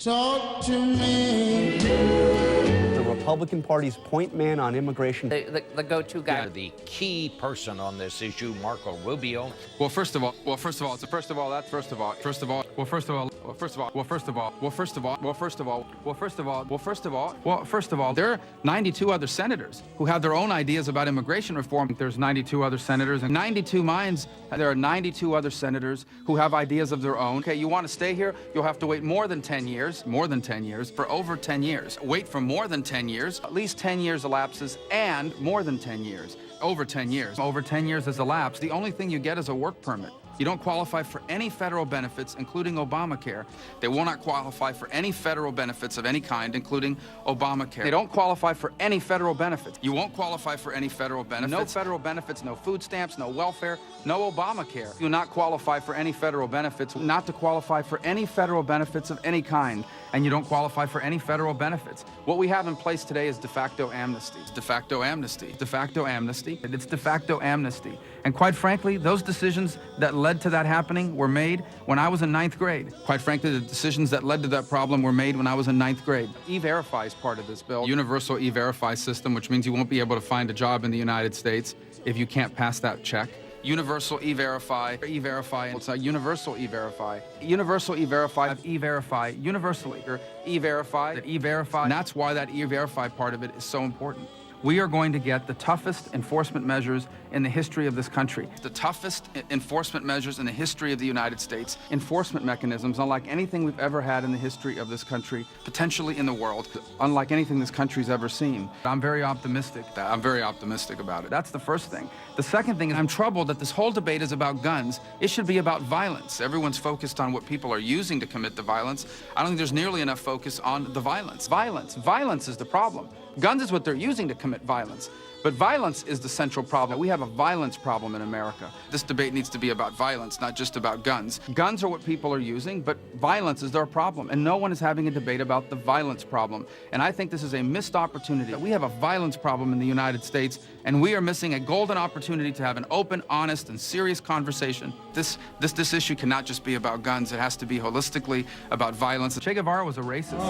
Talk to me. The Republican Party's point man on immigration. The go-to guy. Yeah, the key person on this issue, Marco Rubio. First of all, there are 92 other senators who have their own ideas about immigration reform. There's 92 other senators and 92 minds. There are 92 other senators who have ideas of their own. Okay, you want to stay here? You'll have to wait more than 10 years, for over 10 years. Wait for more than 10 years, at least 10 years elapses, and more than 10 years. Over 10 years. Over 10 years has elapsed. The only thing you get is a work permit. You don't qualify for any federal benefits, including Obamacare. They will not qualify for any federal benefits of any kind, including Obamacare. They don't qualify for any federal benefits. You won't qualify for any federal benefits. No federal benefits, no food stamps, no welfare, no Obamacare. You do not qualify for any federal benefits, not to qualify for any federal benefits of any kind, and you don't qualify for any federal benefits. What we have in place today is de facto amnesty. De facto amnesty. De facto amnesty. It's de facto amnesty. And quite frankly, those decisions that led to that happening were made when I was in 9th grade. Quite frankly, the decisions that led to that problem were made when I was in 9th grade. E-Verify is part of this bill. Universal E-Verify system, which means you won't be able to find a job in the United States if you can't pass that check. Universal E-Verify, E-Verify, it's a Universal E-Verify. Universal E-Verify, E-Verify, universally, E-Verify, E-Verify. And that's why that E-Verify part of it is so important. We are going to get the toughest enforcement measures in the history of this country. The toughest enforcement measures in the history of the United States. Enforcement mechanisms unlike anything we've ever had in the history of this country, potentially in the world, unlike anything this country's ever seen. I'm very optimistic. I'm very optimistic about it. That's the first thing. The second thing is I'm troubled that this whole debate is about guns. It should be about violence. Everyone's focused on what people are using to commit the violence. I don't think there's nearly enough focus on the violence. Violence is the problem. Guns is what they're using to commit violence. But violence is the central problem. We have a violence problem in America. This debate needs to be about violence, not just about guns. Guns are what people are using, but violence is their problem. And no one is having a debate about the violence problem. And I think this is a missed opportunity. We have a violence problem in the United States, and we are missing a golden opportunity to have an open, honest, and serious conversation. This issue cannot just be about guns. It has to be holistically about violence. Che Guevara was a racist.